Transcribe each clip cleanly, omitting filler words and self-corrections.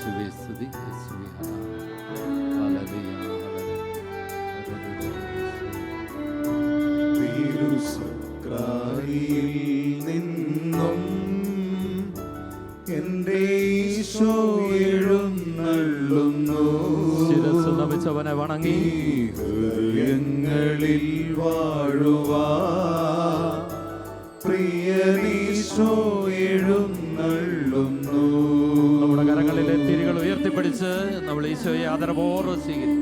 യേശുവേ സ്തുതി, യേശുവേ ഹല്ലേലൂയ, തിരുസക്രാരിയിൽ നിന്നും എൻ്റെ ഈശോ എഴുന്നള്ളുന്നു. ശിരസ്സ് നമിച്ചവനെ വണങ്ങി ഹൃദയങ്ങളിൽ വാഴുവാ പ്രിയനീശോ എഴുന്നള്ളുന്നു. നമ്മുടെ കരങ്ങളിലെ തിരികൾ ഉയർത്തിപ്പിടിച്ച് നമ്മൾ ഈശോയെ ആദരപൂർവ്വം സ്വീകരിക്കും.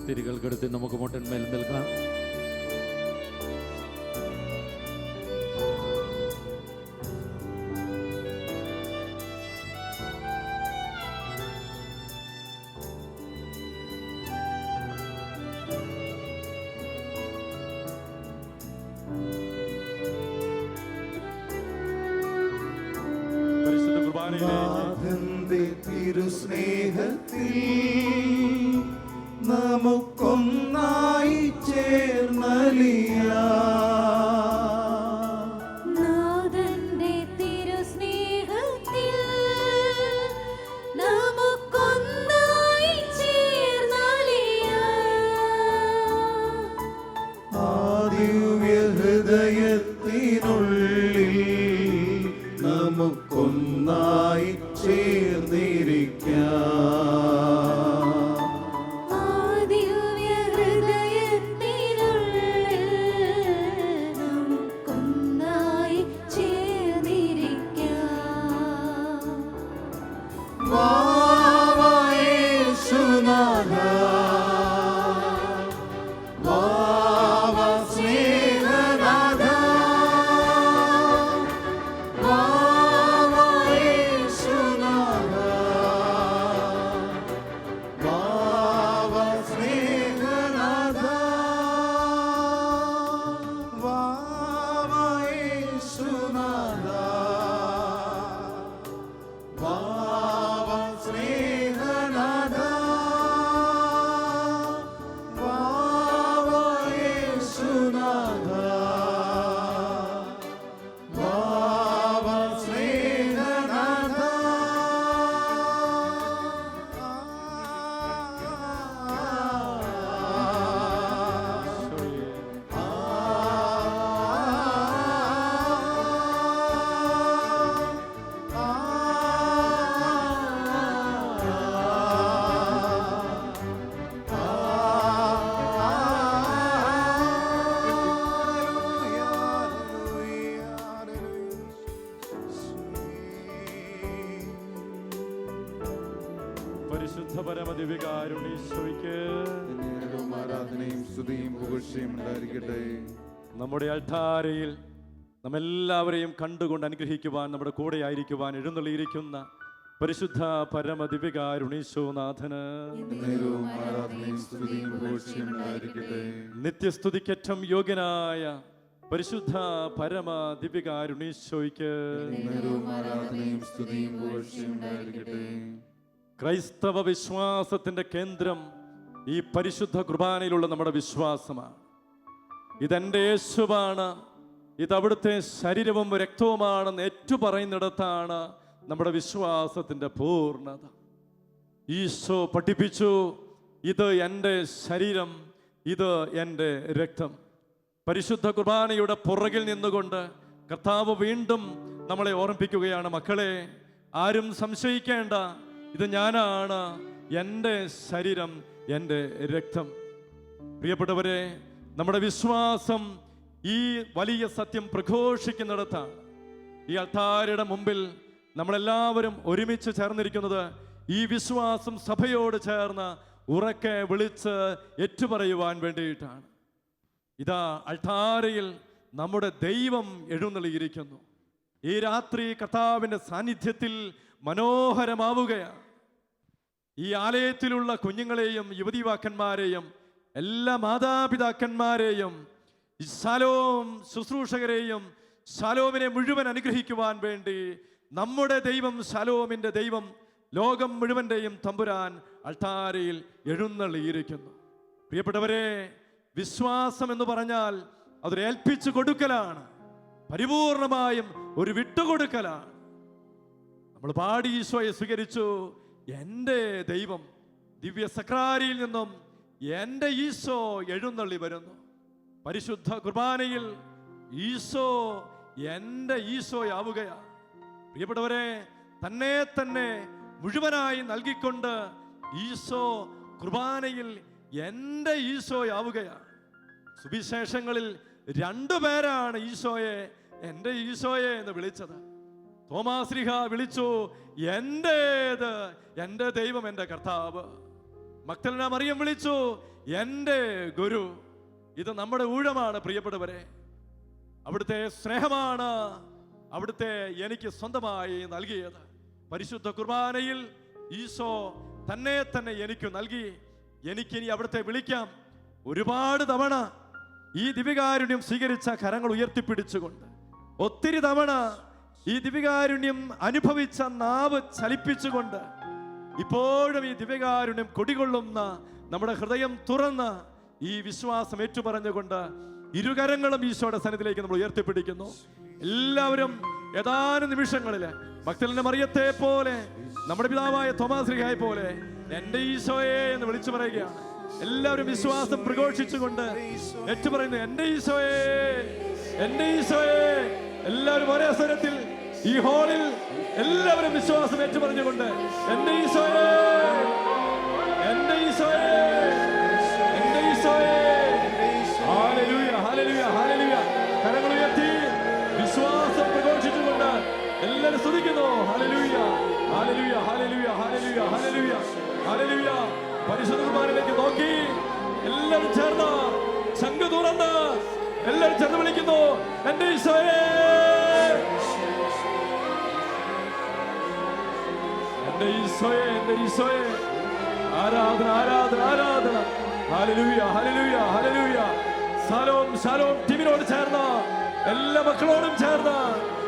തിരികൾക്കെടുത്ത് നമുക്ക് മുട്ടന്മേൽ നിൽക്കാം. പരിശുദ്ധ കുർബാനയിലെ തിരുസ്നേഹത്തിൽ നമുക്കൊന്നായി ചേർന്നലിയാ. നാഥന്റെ തിരുസ്നേഹത്തിൽ നമുക്കൊന്നായി ചേർന്നലിയാ. ആ ദിവ്യ ഹൃദയത്തിനുള്ളിൽ നമുക്കൊന്നായി ചേർന്നിരിക്കാം. പരിശുദ്ധ പരമദിവ്യകാരുണ്യീശോയ്ക്ക് ആരാധനയും സ്തുതിയും പുകഴ്ചയും ഉണ്ടായിരിക്കട്ടെ. നമ്മുടെ അൾത്താരയിൽ നമ്മെല്ലാവരെയും കണ്ടുകൊണ്ട് അനുഗ്രഹിക്കുവാൻ, നമ്മുടെ കൂടെ ആയിരിക്കുവാൻ എഴുന്നള്ളിയിരിക്കുന്ന പരിശുദ്ധ പരമദിവ്യകാരുണ്യീശോനാഥന് ആരാധനയും സ്തുതിയും പുകഴ്ചയും ഉണ്ടായിരിക്കട്ടെ. നിത്യസ്തുതിക്കറ്റം യോഗ്യനായ പരിശുദ്ധ പരമദിവ്യകാരുണ്യീശോയ്ക്ക് ആരാധനയും സ്തുതിയും പുകഴ്ചയും ഉണ്ടായിരിക്കട്ടെ. ക്രൈസ്തവ വിശ്വാസത്തിന്റെ കേന്ദ്രം ഈ പരിശുദ്ധ കുർബാനയിലുള്ള നമ്മുടെ വിശ്വാസമാണ്. ഇതെൻ്റെ യേശുവാണ്, ഇത് അവിടുത്തെ ശരീരവും രക്തവുമാണെന്ന് ഏറ്റുപറയുന്നിടത്താണ് നമ്മുടെ വിശ്വാസത്തിന്റെ പൂർണ്ണത. ഈശോ പഠിപ്പിച്ചു, ഇത് എൻ്റെ ശരീരം, ഇത് എൻ്റെ രക്തം. പരിശുദ്ധ കുർബാനയുടെ പുറകിൽ നിന്നുകൊണ്ട് കർത്താവ് വീണ്ടും നമ്മളെ ഓർമ്മിപ്പിക്കുകയാണ്, മക്കളെ ആരും സംശയിക്കേണ്ട, ഇത് ഞാനാണ്, എൻ്റെ ശരീരം, എൻ്റെ രക്തം. പ്രിയപ്പെട്ടവരെ, നമ്മുടെ വിശ്വാസം ഈ വലിയ സത്യം പ്രഘോഷിക്കുന്നിടത്താണ്. ഈ അൾത്താരയുടെ മുമ്പിൽ നമ്മളെല്ലാവരും ഒരുമിച്ച് ചേർന്നിരിക്കുന്നത് ഈ വിശ്വാസം സഭയോട് ചേർന്ന് ഉറക്കെ വിളിച്ച് ഏറ്റുപറയുവാൻ വേണ്ടിയിട്ടാണ്. ഇതാ അൾത്താരയിൽ നമ്മുടെ ദൈവം എഴുന്നള്ളിയിരിക്കുന്നു. ഈ രാത്രി കർത്താവിൻ്റെ സാന്നിധ്യത്തിൽ മനോഹരമാവുകയാണ്. ഈ ആലയത്തിലുള്ള കുഞ്ഞുങ്ങളെയും യുവതിവാക്കന്മാരെയും എല്ലാ മാതാപിതാക്കന്മാരെയും ശലോം ശുശ്രൂഷകരെയും ശലോമിനെ മുഴുവൻ അനുഗ്രഹിക്കുവാൻ വേണ്ടി നമ്മുടെ ദൈവം, ശലോമിൻ്റെ ദൈവം, ലോകം മുഴുവൻ്റെയും തമ്പുരാൻ അൾത്താരയിൽ എഴുന്നള്ളിയിരിക്കുന്നു. പ്രിയപ്പെട്ടവരെ, വിശ്വാസം എന്ന് പറഞ്ഞാൽ അതൊരു ഏൽപ്പിച്ചു കൊടുക്കലാണ്, പരിപൂർണമായും ഒരു വിട്ടുകൊടുക്കലാണ്. നമ്മൾ പാടി ഈശോയെ സ്വീകരിച്ചു. എൻ്റെ ദൈവം ദിവ്യ സക്രാരിയിൽ നിന്നും എൻ്റെ ഈശോ എഴുന്നള്ളി വരുന്നു. പരിശുദ്ധ കുർബാനയിൽ ഈശോ എൻ്റെ ഈശോയാവുകയാണ്. പ്രിയപ്പെട്ടവരെ, തന്നെ തന്നെ മുഴുവനായി നൽകിക്കൊണ്ട് ഈശോ കുർബാനയിൽ എൻ്റെ ഈശോയാവുകയാണ്. സുവിശേഷങ്ങളിൽ 2 പേരാണ് ഈശോയെ എൻ്റെ ഈശോയെ എന്ന് വിളിച്ചത്. തോമാശ്ലീഹ വിളിച്ചു, എൻ്റേത് എൻ്റെ ദൈവം, എൻ്റെ കർത്താവ്. മഗ്ദലന മറിയം വിളിച്ചു, എൻ്റെ ഗുരു. ഇത് നമ്മുടെ ഊഴമാണ് പ്രിയപ്പെട്ടവരെ. അവിടുത്തെ സ്നേഹമാണ് അവിടുത്തെ എനിക്ക് സ്വന്തമായി നൽകിയത്. പരിശുദ്ധ കുർബാനയിൽ ഈശോ തന്നെ തന്നെ എനിക്ക് നൽകി. എനിക്കിനി അവിടുത്തെ വിളിക്കാം. ഒരുപാട് തവണ ഈ ദിവ്യകാരുണ്യം സ്വീകരിച്ച കരങ്ങൾ ഉയർത്തിപ്പിടിച്ചുകൊണ്ട്, ഒത്തിരി തവണ ഈ ദിവ്യകാരുണ്യം അനുഭവിച്ച നാവ് ചലിപ്പിച്ചുകൊണ്ട്, ഇപ്പോഴും ഈ ദിവ്യകാരുണ്യം കൊടികൊള്ളുന്ന നമ്മുടെ ഹൃദയം തുറന്ന് ഈ വിശ്വാസം ഏറ്റുപറഞ്ഞുകൊണ്ട് ഇരുകരങ്ങളും ഈശോയുടെ സന്നിധിയിലേക്ക് നമ്മൾ ഉയർത്തിപ്പിടിക്കുന്നു. എല്ലാവരും ഏതാനും നിമിഷങ്ങളിൽ മഗ്ദലന മറിയത്തെ പോലെ, നമ്മുടെ പിതാവായ തോമാശ്ലീഹയെ പോലെ എൻ്റെ ഈശോയെ എന്ന് വിളിച്ചു പറയുകയാണ്. എല്ലാവരും വിശ്വാസം പ്രഘോഷിച്ചുകൊണ്ട് ഏറ്റുപറയുന്നു, എൻ്റെ ഈശോയെ, എൻ്റെ ഈശോയെ. എല്ലാവരും ഒരേ സ്വരത്തിൽ ഈ ഹാളിൽ എല്ലാവരും വിശ്വാസം ഏറ്റുപറഞ്ഞുകൊണ്ട്, എൻ്റെ ഈശോയെ, എൻ്റെ ഈശോയെ, എൻ്റെ ഈശോയെ. ഹല്ലേലൂയ, ഹല്ലേലൂയ, ഹല്ലേലൂയ. കരങ്ങൾ ഉയർത്തി വിശ്വാസം പ്രഘോഷിച്ചുകൊണ്ട് എല്ലാവരും സ്തുതിക്കുന്നു. ഹല്ലേലൂയ, ഹല്ലേലൂയ, ഹല്ലേലൂയ, ഹല്ലേലൂയ, ഹല്ലേലൂയ, ഹല്ലേലൂയ. പരിശുദ്ധ കുർബാനയിലേക്ക് നോക്കി എല്ലാവരും ചേർന്ന് ശംഖ് തുറന്ന് എല്ലാവരും ചേർന്ന് വിളിക്കുന്നു, എൻ്റെ ഈശോയെ, എൻ്റെ ഈശോയെ, എൻ്റെ ഈശോയെ. ആരാധന, ആരാധന, ആരാധന. ഹല്ലേലൂയ, ഹല്ലേലൂയ, ഹല്ലേലൂയ. ശലോം, ശലോം ടീമിനോട് ചേർന്ന് എല്ലാ മക്കളോടും ചേർന്ന്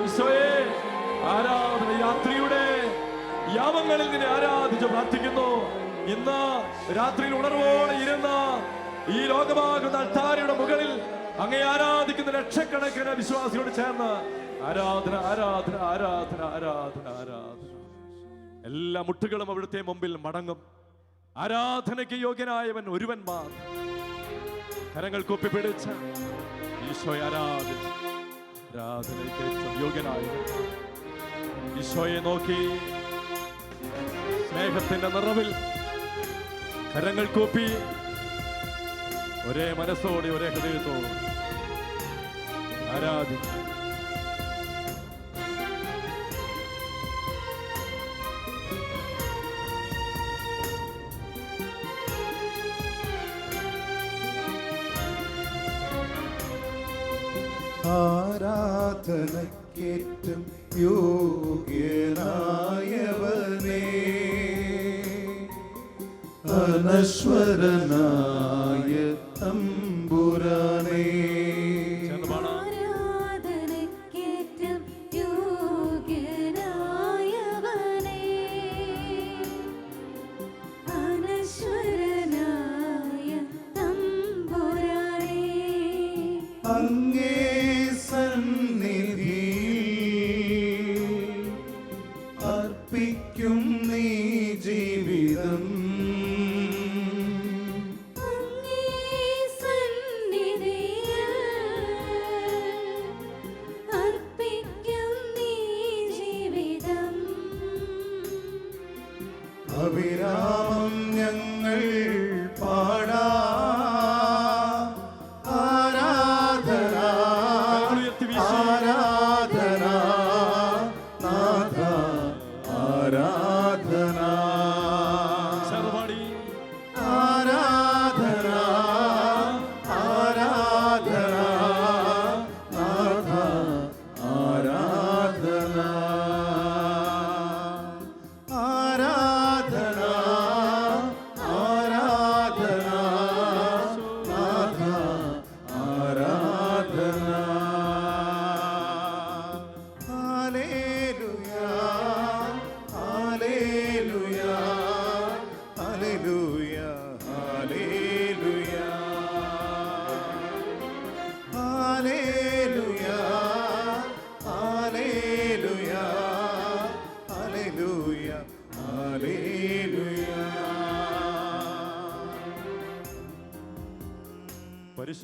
ഈശോയെ ആരാധന. രാത്രിയുടെ യാമങ്ങളിൽ നിന്നെ ആരാധിച്ച് പ്രാർത്ഥിക്കുന്നു. ഇന്ന് രാത്രിയിൽ ഉണർവോടെ ഇരുന്ന് ഈ ലോകമാകുന്ന അൾത്താരയുടെ മുകളിൽ അങ്ങേ ആരാധിക്കുന്ന ലക്ഷക്കണക്കിന് വിശ്വാസികളോട് ചേർന്ന് ആരാധന, ആരാധന, ആരാധന, ആരാധന, ആരാധന. എല്ലാ മുട്ടുകളും അവിടുത്തെ മുമ്പിൽ മടങ്ങും. ആരാധനയ്ക്ക് യോഗ്യനായവൻ ഒരുവൻ മാത്രം. കരങ്ങൾ കൂപ്പിപ്പിടിച്ച് ഈശോയെ ആരാധിച്ച്, ആരാധനയ്ക്ക് ഏറ്റവും യോഗ്യനായവൻ ഈശോയെ നോക്കി സ്നേഹത്തിന്റെ നിറവിൽ കരങ്ങൾ കൂപ്പി ഒരേ മനസ്സോടെ ഒരേ ഹൃദയത്തോടെ ആരാധിച്ചു. ആരാധനക്കേറ്റം യോഗ്യനായവനേ, അനശ്വരനായ തമ്പുരാനേ. ആരാധനയ്ക്കേറ്റം യോഗ്യനായവനേ, അനശ്വരനായ തമ്പുരാനേ. അങ്ങേ സന്നിധി അർപ്പിക്കും നീ ജീവിതം, അവിരാമം ഞങ്ങൾ പാടാ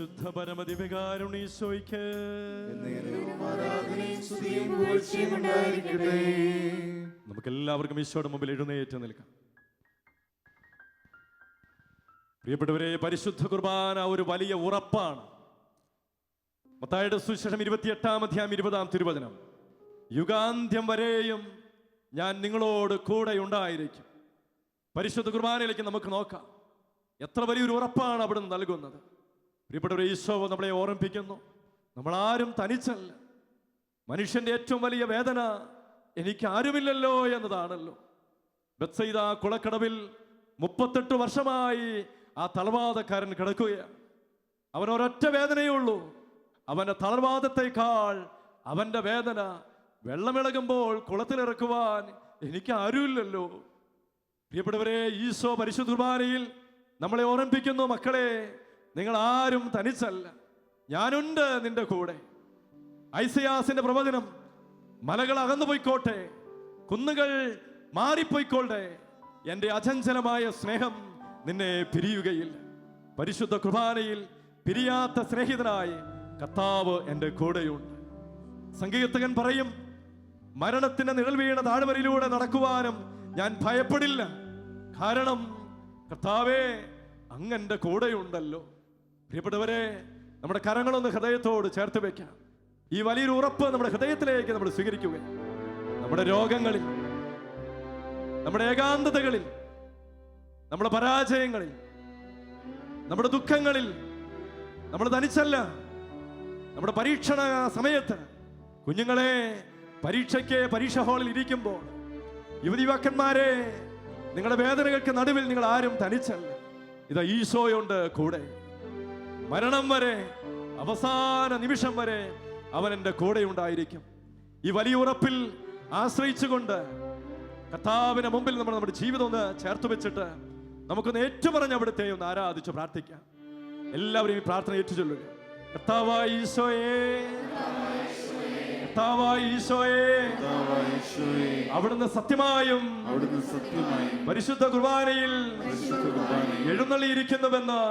പരിശുദ്ധ പരമദിവ്യകാരുണീശോയ്ക്ക് എന്നേരവും ആരാധനയും സ്തുതിയും പുകഴ്ചയും ഉണ്ടായിരിക്കട്ടെ. നമുക്കെല്ലാവർക്കും ഈശോയുടെ മുമ്പിൽ എഴുന്നേറ്റ് നിൽക്കാം. പ്രിയപ്പെട്ടവരെ, പരിശുദ്ധ കുർബാന ഒരു വലിയ ഉറപ്പാണ്. മത്തായിയുടെ സുവിശേഷം 28-ാം അധ്യായം 20-ാം തിരുവചനം, യുഗാന്ത്യം വരെയും ഞാൻ നിങ്ങളോട് കൂടെ ഉണ്ടായിരിക്കും. പരിശുദ്ധ കുർബാനയിലേക്ക് നമുക്ക് നോക്കാം. എത്ര വലിയൊരു ഉറപ്പാണ് അവിടുന്ന് നൽകുന്നത്. പ്രിയപ്പെട്ടവരെ, ഈശോ നമ്മളെ ഓർമ്മിപ്പിക്കുന്നു, നമ്മളാരും തനിച്ചല്ല. മനുഷ്യന്റെ ഏറ്റവും വലിയ വേദന എനിക്ക് ആരുമില്ലല്ലോ എന്നതാണല്ലോ. ബത്സയിദ കുളക്കടവിൽ 38 വർഷമായി ആ തളർവാദക്കാരൻ കിടക്കുകയാണ്. അവൻ ഒരൊറ്റ വേദനയേ ഉള്ളൂ. അവന്റെ തളർവാദത്തെക്കാൾ അവന്റെ വേദന വെള്ളമിളകുമ്പോൾ കുളത്തിലിറക്കുവാൻ എനിക്ക് ആരുമില്ലല്ലോ. പ്രിയപ്പെട്ടവരെ, ഈശോ പരിശുദ്ധ കുർബാനയിൽ നമ്മളെ ഓർമ്മിപ്പിക്കുന്നു, മക്കളെ, നിങ്ങൾ ആരും തനിച്ചല്ല, ഞാനുണ്ട് നിന്റെ കൂടെ. ഐസയാസിന്റെ പ്രവചനം, മലകൾ അകന്നു പോയിക്കോട്ടെ, കുന്നുകൾ മാറിപ്പോയിക്കോട്ടെ, എൻ്റെ അചഞ്ചലമായ സ്നേഹം നിന്നെ പിരിയുകയില്ല. പരിശുദ്ധ കുർബാനയിൽ പിരിയാത്ത സ്നേഹിതനായി കർത്താവ് എൻ്റെ കൂടെയുണ്ട്. സങ്കീർത്തകൻ പറയും, മരണത്തിന്റെ നിഴൽ വീണ താഴ്വരയിലൂടെ നടക്കുവാനും ഞാൻ ഭയപ്പെടില്ല, കാരണം കർത്താവേ അങ്ങ് എൻ്റെ കൂടെയുണ്ടല്ലോ. പ്രിയപ്പെട്ടവരെ, നമ്മുടെ കരങ്ങളൊന്ന് ഹൃദയത്തോട് ചേർത്ത് വെക്കാം. ഈ വലിയൊരു ഉറപ്പ് നമ്മുടെ ഹൃദയത്തിലേക്ക് നമ്മൾ സ്വീകരിക്കുക. നമ്മുടെ രോഗങ്ങളിൽ, നമ്മുടെ ഏകാന്തതകളിൽ, നമ്മുടെ പരാജയങ്ങളിൽ, നമ്മുടെ ദുഃഖങ്ങളിൽ നമ്മൾ തനിച്ചല്ല. നമ്മുടെ പരീക്ഷണ സമയത്ത്, കുഞ്ഞുങ്ങളെ, പരീക്ഷ ഹാളിൽ ഇരിക്കുമ്പോൾ, യുവതിവാക്കന്മാരെ, നിങ്ങളുടെ വേദനകൾക്ക് നടുവിൽ നിങ്ങൾ ആരും തനിച്ചല്ല. ഇതാ ഈശോയുണ്ട് കൂടെ. മരണം വരെ, അവസാന നിമിഷം വരെ അവൻ എൻ്റെ കൂടെ ഉണ്ടായിരിക്കും. ഈ വലിയ ഉറപ്പിൽ ആശ്രയിച്ചുകൊണ്ട് കർത്താവിന്റെ മുമ്പിൽ നമ്മൾ നമ്മുടെ ജീവിതം ഒന്ന് ചേർത്ത് വെച്ചിട്ട് നമുക്കൊന്ന് ഏറ്റുപറഞ്ഞ് അവിടുത്തെ ഒന്ന് ആരാധിച്ച് പ്രാർത്ഥിക്കാം. എല്ലാവരും ഈ പ്രാർത്ഥന ഏറ്റുചൊല്ലുക. കർത്താവായ ഈശോയേ, കർത്താവായ ഈശോയേ, അവിടുന്ന് സത്യമായും പരിശുദ്ധ കുർബാനയിൽ എഴുന്നള്ളിയിരിക്കുന്നുവെന്ന്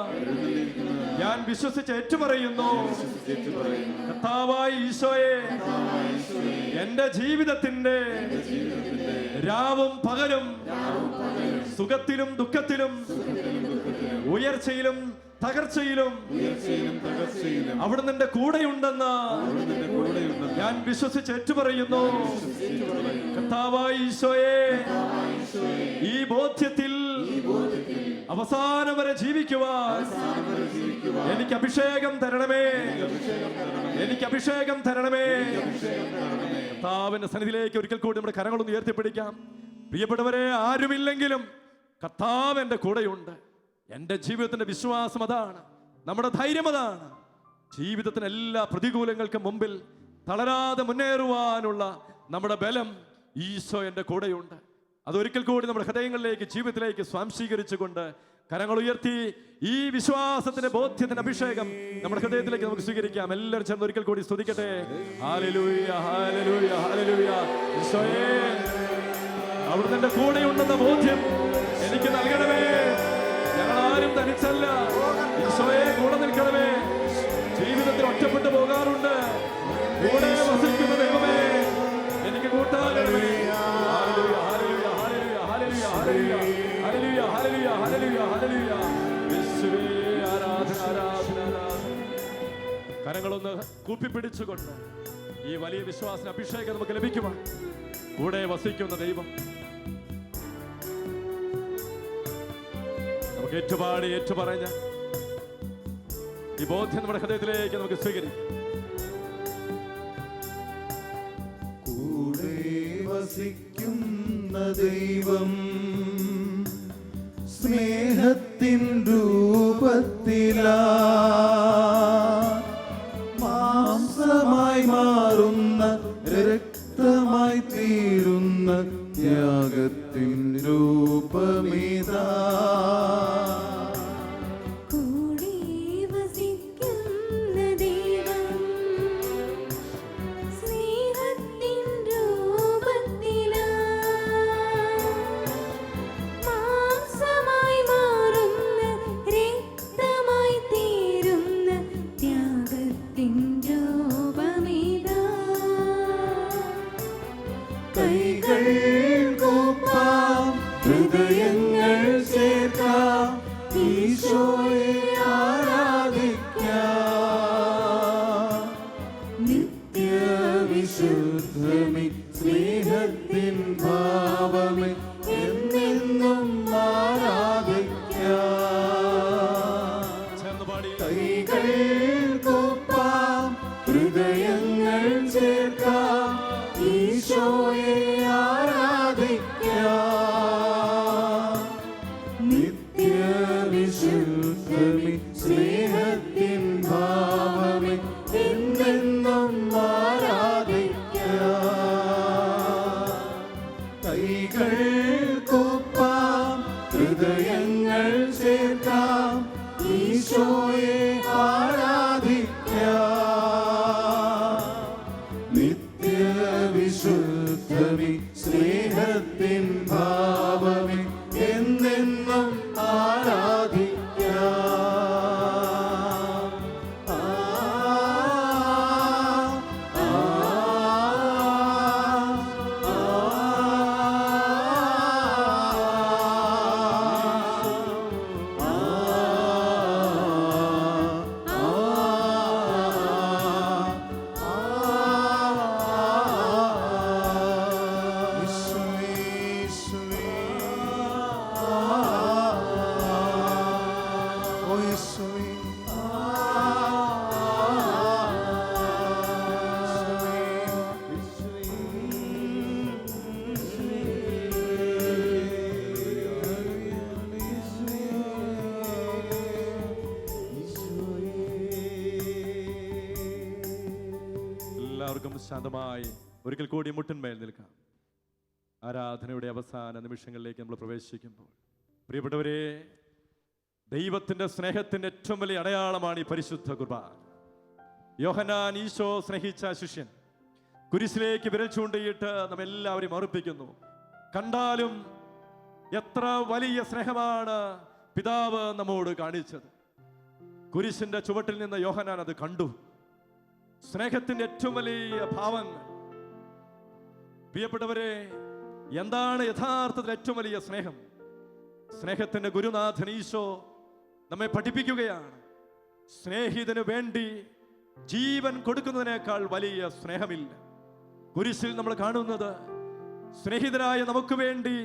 ഞാൻ വിശ്വസിച്ച് ഏറ്റുപറയുന്നു. കർത്താവായ ഈശോയേ, എന്റെ ജീവിതത്തിന്റെ രാവും പകലും, സുഖത്തിലും ദുഃഖത്തിലും, ഉയർച്ചയിലും തകർച്ചയിലും അവിടുന്ന് എന്റെ കൂടെയുണ്ടെന്ന് ഞാൻ വിശ്വസിച്ച് ഏറ്റുപറയുന്നു. കർത്താവായ ഈശോയേ, ഈ ബോധ്യത്തിൽ അവസാനം വരെ ജീവിക്കുവാൻ എനിക്ക് അഭിഷേകം തരണമേ, എനിക്ക് അഭിഷേകം തരണമേ. കർത്താവിന്റെ സന്നിധിയിലേക്ക് ഒരിക്കൽ കൂടി നമ്മുടെ കരങ്ങളൊന്ന് ഉയർത്തിപ്പിടിക്കാം. പ്രിയപ്പെട്ടവരെ, ആരുമില്ലെങ്കിലും കർത്താവ് എൻ്റെ കൂടെയുണ്ട്. എൻ്റെ ജീവിതത്തിന്റെ വിശ്വാസം അതാണ്, നമ്മുടെ ധൈര്യം അതാണ്. ജീവിതത്തിന് എല്ലാ പ്രതികൂലങ്ങൾക്കും മുമ്പിൽ തളരാതെ മുന്നേറുവാനുള്ള നമ്മുടെ ബലം ഈശോ എൻ്റെ കൂടെയുണ്ട്. അതൊരിക്കൽ കൂടി നമ്മുടെ ഹൃദയങ്ങളിലേക്ക്, ജീവിതത്തിലേക്ക് സ്വാംശീകരിച്ചുകൊണ്ട് കരങ്ങൾ ഉയർത്തി ഈ വിശ്വാസത്തിന്റെ ബോധ്യത്തിന്റെ അഭിഷേകം നമ്മുടെ ഹൃദയത്തിലേക്ക് നമുക്ക് സ്വീകരിക്കാം. എല്ലാവരും ചേർന്ന് ഒരിക്കൽ കൂടി സ്തുതിക്കട്ടെ. ഹല്ലേലൂയ, ഹല്ലേലൂയ, ഹല്ലേലൂയ. ഈശോയേ, അവിടുന്ന് എൻ്റെ കൂടെയുണ്ടെന്ന ബോധ്യം എനിക്ക് നൽകണമേ. ഞങ്ങളാരും തനിച്ചല്ല. ഈശോയെ, കൂടെ നിൽക്കണമേ. ജീവിതത്തിൽ ഒറ്റപ്പെട്ടു പോകാറുണ്ട്, കൂടെ വസിക്കുന്ന ദൈവമേ, എനിക്ക് കൂട്ടാകണമേ. ഹല്ലേലൂയ, ഹല്ലേലൂയ, ഹല്ലേലൂയ, ഹല്ലേലൂയ, ഹല്ലേലൂയ, ഹല്ലേലൂയ, ഹല്ലേലൂയ, ഹല്ലേലൂയ. യേശുവേ, ആരാധന, ആരാധന, ആരാധന. കരങ്ങളൊന്ന് കൂപ്പിപ്പിടിച്ചുകൊണ്ട് ഈ വലിയ വിശ്വാസ അഭിഷേകം നമുക്ക് ലഭിക്കുവാൻ കൂടെ വസിക്കുന്ന ദൈവം നമുക്ക് ഏറ്റുപാടി ഏറ്റുപറഞ്ഞ ഈ ബോധ്യം നമ്മുടെ ഹൃദയത്തിലേക്ക് നമുക്ക് സ്വീകരിക്കാം. കൂടെ വസിക്കുന്ന ദൈവം സ്നേഹത്തിൻ രൂപത്തിലാ മാംസമായി മാറുന്ന, രക്തമായി തീരുന്ന ത്യാഗത്തിൻ രൂപമിതാ. കൂടെ വസിക്കുന്ന ദൈവം സ്നേഹത്തിൻ രൂപത്തിലാ മാംസമായി മാറുന്ന, രക്തമായി തീരുന്ന നിത്യവിശുദ്ധമി സ്നേഹത്തിൻ ഭാവമേ എന്നെന്നും ആരാധിക്കാം. എല്ലാവർക്കും ശാന്തമായി ഒരിക്കൽ കൂടി മുട്ടിന്മേൽ നിൽക്കാം. ആരാധനയുടെ അവസാന നിമിഷങ്ങളിലേക്ക് നമ്മൾ പ്രവേശിക്കുമ്പോൾ പ്രിയപ്പെട്ടവരെ, ദൈവത്തിന്റെ സ്നേഹത്തിന്റെ ഏറ്റവും വലിയ അടയാളമാണ് ഈ പരിശുദ്ധ കുർബാന. യോഹന്നാൻ ഈശോ സ്നേഹിച്ച ശിഷ്യൻ കുരിശിലേക്ക് വിരൽ ചൂണ്ടിയിട്ട് നമ്മെല്ലാവരെയും ഓർപ്പിക്കുന്നു. കണ്ടാലും എത്ര വലിയ സ്നേഹമാണ് പിതാവ് നമ്മോട് കാണിച്ചത്. കുരിശിന്റെ ചുവട്ടിൽ നിന്ന് യോഹന്നാൻ അത് കണ്ടു. സ്നേഹത്തിന്റെ ഏറ്റവും വലിയ ഭാവങ്ങൾ. പ്രിയപ്പെട്ടവരെ, എന്താണ് യഥാർത്ഥത്തിൽ ഏറ്റവും വലിയ സ്നേഹം? സ്നേഹത്തിന്റെ ഗുരുനാഥൻ ഈശോ നമ്മെ പഠിപ്പിക്കുകയാണ്. സ്നേഹിതന് വേണ്ടി ജീവൻ കൊടുക്കുന്നതിനേക്കാൾ വലിയ സ്നേഹമില്ല. കുരിശിൽ നമ്മൾ കാണുന്നത് സ്നേഹിതരായ നമുക്ക് വേണ്ടി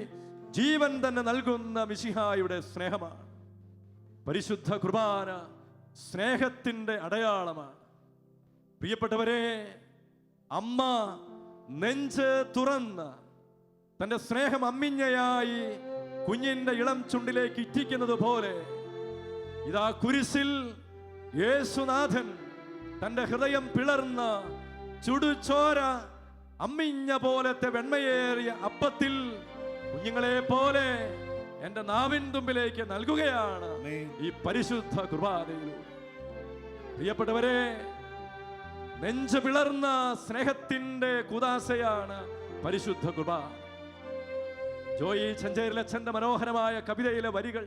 ജീവൻ തന്നെ നൽകുന്ന മിശിഹായുടെ സ്നേഹമാണ്. പരിശുദ്ധ കുർബാന സ്നേഹത്തിന്റെ അടയാളമാണ്. പ്രിയപ്പെട്ടവരെ, അമ്മ നെഞ്ച് തുറന്ന് തന്റെ സ്നേഹം അമ്മിഞ്ഞയായി കുഞ്ഞിന്റെ ഇളം ചുണ്ടിലേക്ക് ഇറ്റിക്കുന്നത് പോലെ ഇതാ കുരിശിൽ യേശുനാഥൻ തന്റെ ഹൃദയം പിളർന്ന ചുടുചോര അമ്മിഞ്ഞ പോലത്തെ വെണ്മയേറിയ അപ്പത്തിൽ കുഞ്ഞുങ്ങളെ പോലെ എന്റെ നാവിൻ തുമ്പിലേക്ക് നൽകുകയാണ് ഈ പരിശുദ്ധ കുർബാനയിലൂടെ. പ്രിയപ്പെട്ടവരെ, നെഞ്ചു പിളർന്ന സ്നേഹത്തിന്റെ കുദാശയാണ് പരിശുദ്ധ കുർബാന. ജോയി ചെഞ്ചേരിലച്ഛന്റെ മനോഹരമായ കവിതയിലെ വരികൾ: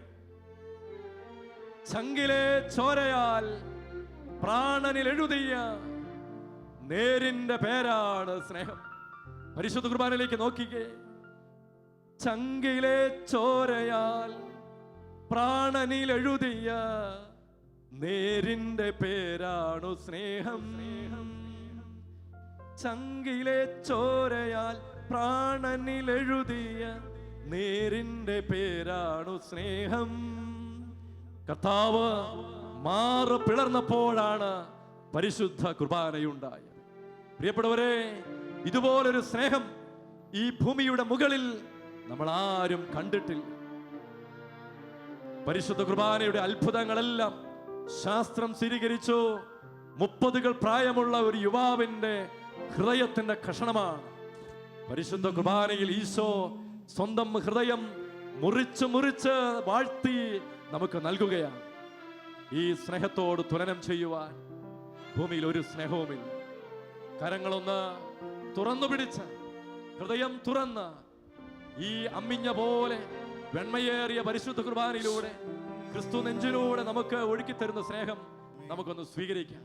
ചങ്കിലെ ചോരയാൽ പ്രാണനിൽ എഴുതിയ നേരിന്റെ പേരാണ് സ്നേഹം. പരിശുദ്ധ കുർബാനയിലേക്ക് നോക്കിക്കേ. ചങ്കിലെ ചോരയാൽ പ്രാണനിൽ എഴുതിയ നേരിന്റെ പേരാണു സ്നേഹം. ചങ്കിലെ ചോരയാൽ പ്രാണനിൽ എഴുതിയ നേരിന്റെ പേരാണു സ്നേഹം. കർത്താവ് മാറ് പിളർന്നപ്പോഴാണ് പരിശുദ്ധ കുർബാനയുണ്ടായത്. പ്രിയപ്പെട്ടവരെ, ഇതുപോലൊരു സ്നേഹം ഈ ഭൂമിയുടെ മുകളിൽ നമ്മൾ ആരും കണ്ടിട്ടില്ല. പരിശുദ്ധ കുർബാനയുടെ അത്ഭുതങ്ങളെല്ലാം ശാസ്ത്രം സ്ഥിരീകരിച്ചു. 30 പ്രായമുള്ള ഒരു യുവാവിന്റെ ഹൃദയത്തിന്റെ കഷണമാണ്. പരിശുദ്ധ കുർബാനയിൽ ഈശോ സ്വന്തം ഹൃദയം മുറിച്ച് വാഴ്ത്തി നമുക്ക് നൽകുകയാണ്. ഈ സ്നേഹത്തോട് തുലനം ചെയ്യുവാൻ ഭൂമിയിൽ ഒരു സ്നേഹവുമില്ല. കരങ്ങളൊന്ന് തുറന്നു പിടിച്ച് ഹൃദയം തുറന്ന് ഈ അമ്മിഞ്ഞ പോലെ വെണ്മയേറിയ പരിശുദ്ധ കുർബാനയിലൂടെ ക്രിസ്തു നെഞ്ചിലൂടെ നമുക്ക് ഒഴുക്കിത്തരുന്ന സ്നേഹം നമുക്കൊന്ന് സ്വീകരിക്കാം.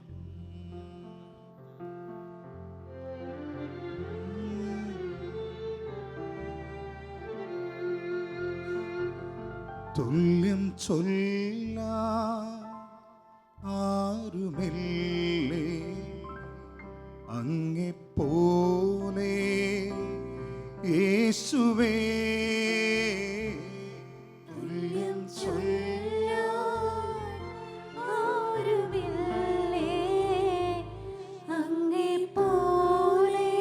തുല്യം ചൊല്ല ആരുമില്ലേ അങ്ങെപ്പോലെ യേശുവേ. തുല്യം ചൊല്ലാൻ ആരുമില്ലേ അങ്ങെപ്പോലെ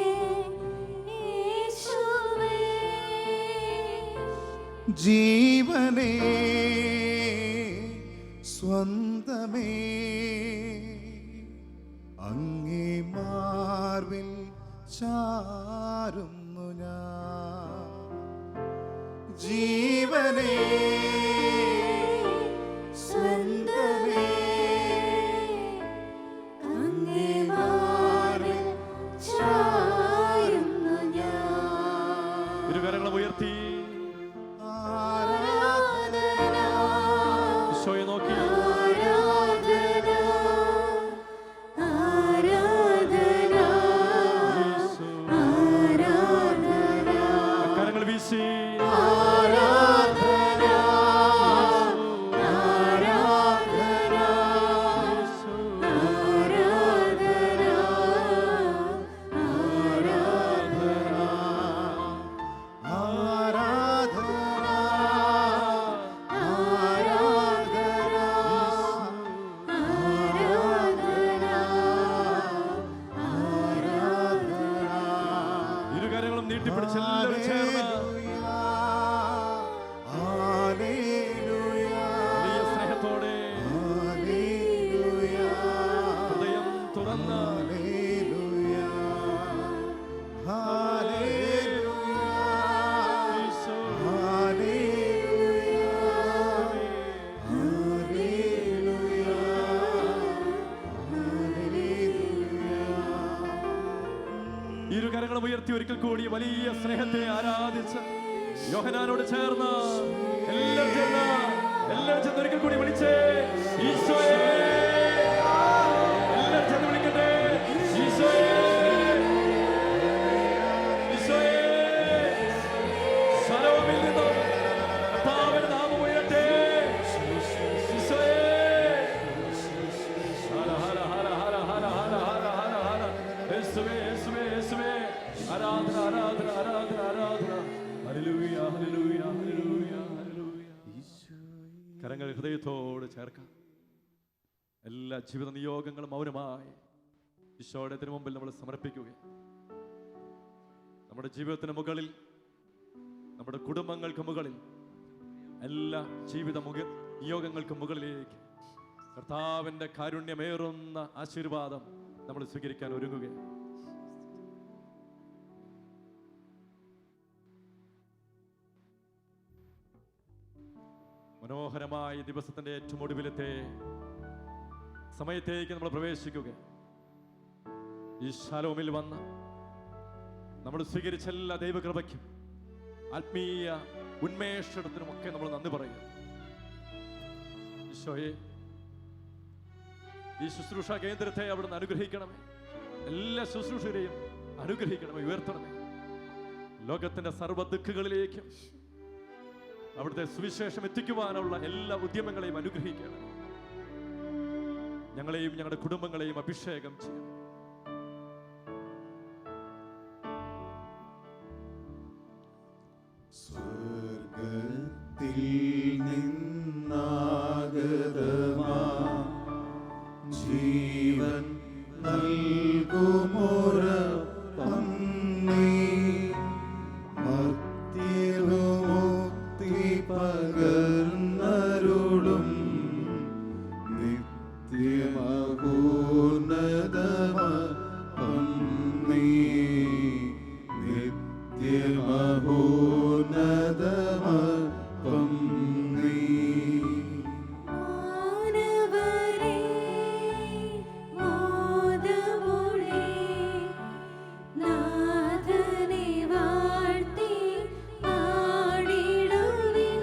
യേശുവേ. ജീവനേ സ്വന്തമേ അങ്ങേ മാർവിൽ ചാരുന്നു ഞാൻ. ജീവനേ സ്വന്തമേ നീട്ടിപ്പിടിച്ച് എല്ലാവരും ചേർന്ന് വലിയ സ്നേഹത്തോടെ ഹൃദയം തുറന്ന് ഇരുകരങ്ങളും ഉയർത്തി ഒരിക്കൽ കൂടി വലിയ സ്നേഹത്തെ ആരാധിച്ച് യോഹന്നാനോട് ചേർന്ന് എല്ലാവരും ചേർന്ന് ഒരിക്കൽ കൂടി വിളിച്ചേ ഈശോയെ. എല്ലാവരും ചേർന്ന് വിളിക്കട്ടെ ഈശോയെ, ഈശോയെ. ശലോമിൽ നിന്നും കർത്താവിന്റെ നാമം ഉയരട്ടെ ഈശോയെ. ഹര ഹര ഹര ഹര ഹര ഹര ഹര ഹര ഹര യേശുവേ യേശുവേ യേശുവേ. ആരാധന ആരാധന ആരാധന ആരാധന. ഹല്ലേലൂയ ഹല്ലേലൂയ ഹല്ലേലൂയ ഹല്ലേലൂയ. കരങ്ങൾ ഹൃദയത്തോട് ചേർക്കാം. എല്ലാ ജീവിത നിയോഗങ്ങളും മൗനമായി ഈശോയുടെ തിരുമുമ്പിൽ നമ്മൾ സമർപ്പിക്കുക. നമ്മുടെ ജീവിതത്തിന് മുകളിൽ, നമ്മുടെ കുടുംബങ്ങൾക്ക് മുകളിൽ, എല്ലാ ജീവിത നിയോഗങ്ങൾക്ക് മുകളിലേക്ക് കർത്താവിൻ്റെ കാരുണ്യമേറുന്ന ആശീർവാദം നമ്മൾ സ്വീകരിക്കാൻ ഒരുങ്ങുകയാണ്. മനോഹരമായ ദിവസത്തിന്റെ ഏറ്റവും ഒടുവിലത്തെ സമയത്തേക്ക് നമ്മൾ പ്രവേശിക്കുക. ഈ ശലോമിൽ വന്ന് നമ്മൾ സ്വീകരിച്ച എല്ലാ ദൈവകൃപയ്ക്കും ആത്മീയ ഉന്മേഷത്തിനുമൊക്കെ നമ്മൾ നന്ദി പറയുക. ഈശോയെ, ഈ ശുശ്രൂഷ കേന്ദ്രത്തെ അവിടുന്ന് അനുഗ്രഹിക്കണമേ. എല്ലാ ശുശ്രൂഷരെയും അനുഗ്രഹിക്കണമേ, ഉയർത്തണമേ. ലോകത്തിന്റെ സർവ്വ ദിക്കുകളിലേക്കും അവിടുത്തെ സുവിശേഷം എത്തിക്കുവാനുള്ള എല്ലാ ഉദ്യമങ്ങളെയും അനുഗ്രഹിക്കണം. ഞങ്ങളെയും ഞങ്ങളുടെ കുടുംബങ്ങളെയും അഭിഷേകം ചെയ്യണം. സ്വർഗത്തിൽ നിന്നാഗതമാ ജീവൻ നൽകുമൊരപ്പം നീ മർത്യമുക്തി പകർന്നരുളും നിത്യമഹോന്നതമപ്പം നീ നിത്യമഹോന്നതമപ്പം നീ. മാനവരേ മോദമോടെ നാഥനെ വാഴ്ത്തി പാടിടുവിൻ.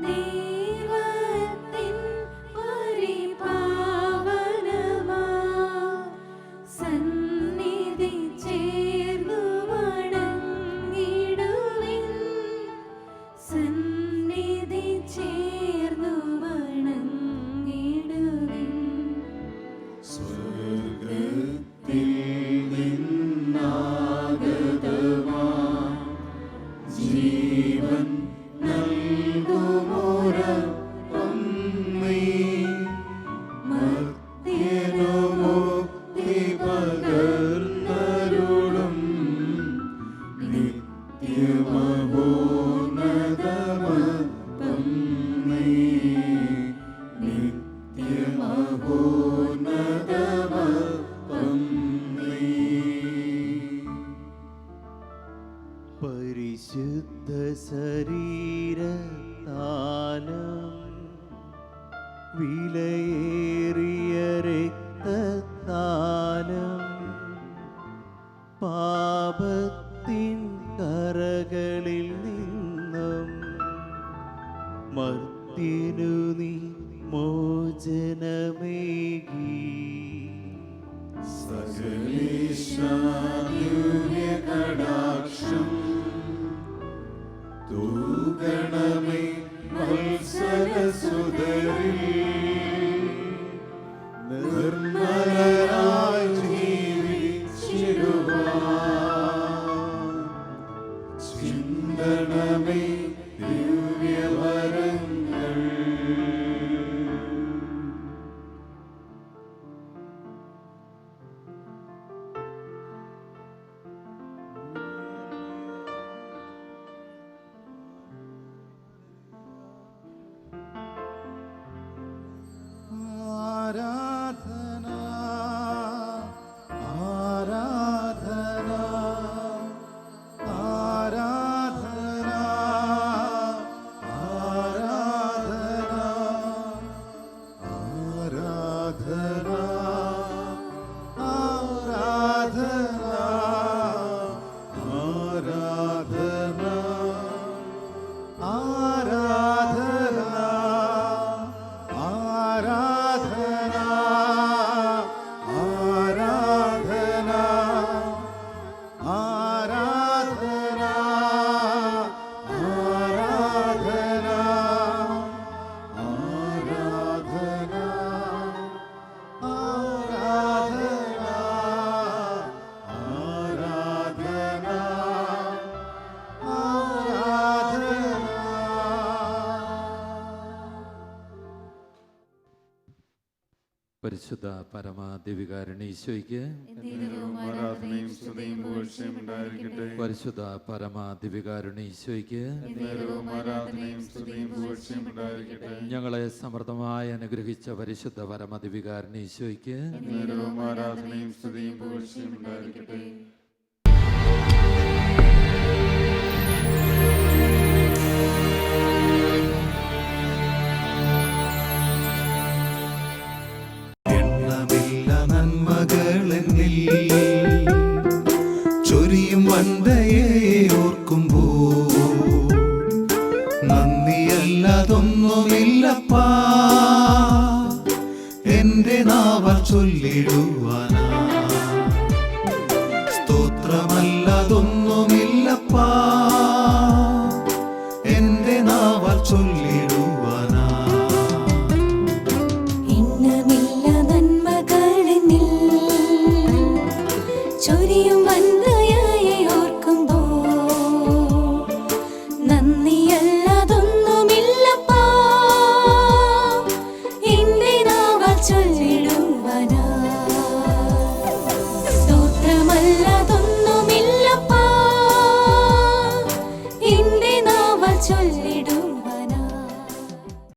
ദൈവത്തിൻ പരിപാവനമാ സന്നിധി ചേർന്നു വണങ്ങിടുവിൻ. സന്നിധി ചേർന്നു വണങ്ങിടുവിൻ. സ്വർഗത്തിൽ നിന്നാഗതമാ ജീവൻ നൽകുമൊരപ്പം നീ മർത്യനുമുക്തി പകർന്നരുളും നിത്യമഹോന്നതമപ്പം നീ നിത്യമഹോന്നതമപ്പം നീ. പരിശുദ്ധ ശരീരത്താലും വിലയേറിയ രക്തത്താലും പാപത്തിൻ കറകളിൽ നിന്നും മർത്യനു നീ മോചനമേകി. സകലേശാദിവ്യകടാക്ഷം തൂഗണമേ വത്സലസുതരിൽ നിർമ്മലരായി ജീവിച്ചിടുവാൻ ചിന്തനമേ ദിവ്യവരങ്ങൾ. പരിശുദ്ധ പരമാദിവികാരണീശോയ്ക്ക് എന്നേരവും ആരാധനയും സ്തുതിയും പുകഴ്ചയും ഉണ്ടായിരിക്കട്ടെ. പരിശുദ്ധ പരമാദിവികാരണീശോയ്ക്ക് എന്നേരവും ആരാധനയും സ്തുതിയും പുകഴ്ചയും ഉണ്ടായിരിക്കട്ടെ. ഞങ്ങളെ സമൃദ്ധമായി അനുഗ്രഹിച്ച പരിശുദ്ധ പരമാദിവികാരണീശോയ്ക്ക് എന്നേരവും ആരാധനയും സ്തുതിയും പുകഴ്ചയും ഉണ്ടായിരിക്കട്ടെ.